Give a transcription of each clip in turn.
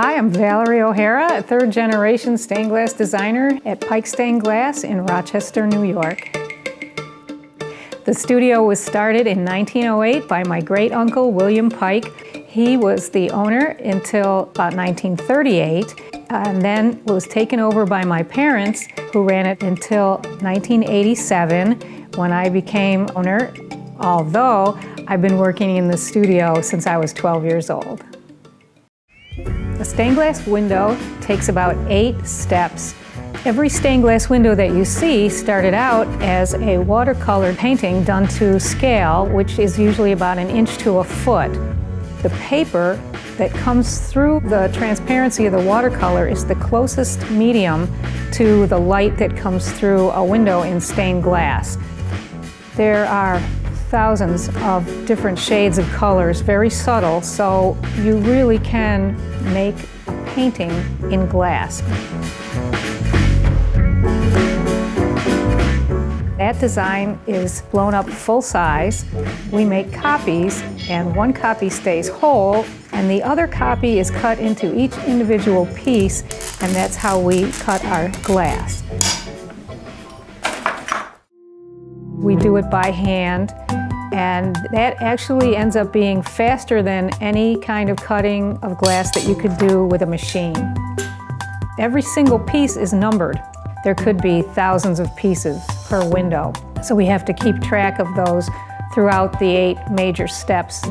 Hi, I'm Valerie O'Hara, a third-generation stained glass designer at Pike Stained Glass in Rochester, New York. The studio was started in 1908 by my great-uncle, William Pike. He was the owner until about 1938, and then was taken over by my parents, who ran it until 1987, when I became owner, although I've been working in the studio since I was 12 years old. A stained glass window takes about 8 steps. Every stained glass window that you see started out as a watercolor painting done to scale, which is usually about 1 inch to a foot. The paper that comes through the transparency of the watercolor is the closest medium to the light that comes through a window in stained glass. There are thousands of different shades of colors, very subtle, so you really can make a painting in glass. That design is blown up full size. We make copies, and one copy stays whole, and the other copy is cut into each individual piece, and that's how we cut our glass. We do it by hand, and that actually ends up being faster than any kind of cutting of glass that you could do with a machine. Every single piece is numbered. There could be thousands of pieces per window, so we have to keep track of those throughout the 8 major steps.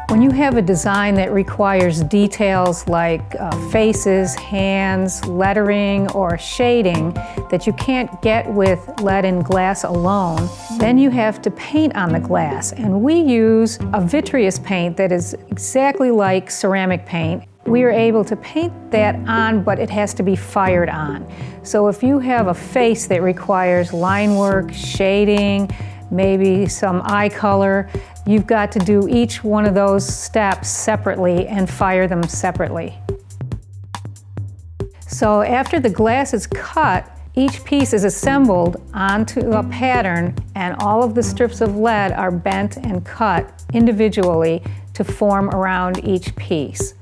When you have a design that requires details like faces, hands, lettering, or shading that you can't get with lead and glass alone, then you have to paint on the glass. And we use a vitreous paint that is exactly like ceramic paint. We are able to paint that on, but it has to be fired on. So if you have a face that requires line work, shading, maybe some eye color, you've got to do each one of those steps separately and fire them separately. So after the glass is cut, each piece is assembled onto a pattern, and all of the strips of lead are bent and cut individually to form around each piece.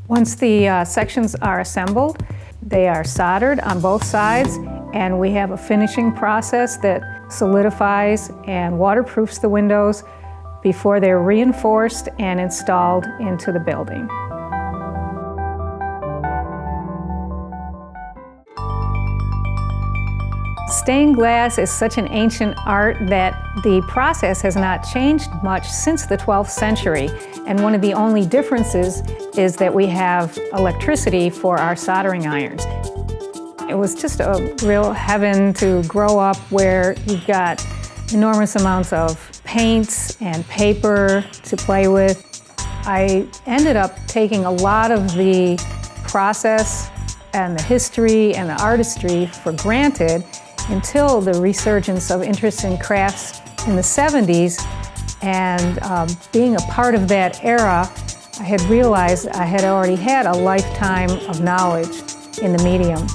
Once the sections are assembled, they are soldered on both sides, and we have a finishing process that solidifies and waterproofs the windows before they're reinforced and installed into the building. Stained glass is such an ancient art that the process has not changed much since the 12th century. And one of the only differences is that we have electricity for our soldering irons. It was just a real heaven to grow up where you've got enormous amounts of paints and paper to play with. I ended up taking a lot of the process and the history and the artistry for granted until the resurgence of interest in crafts in the 70s. And being a part of that era, I had realized I had already had a lifetime of knowledge in the medium.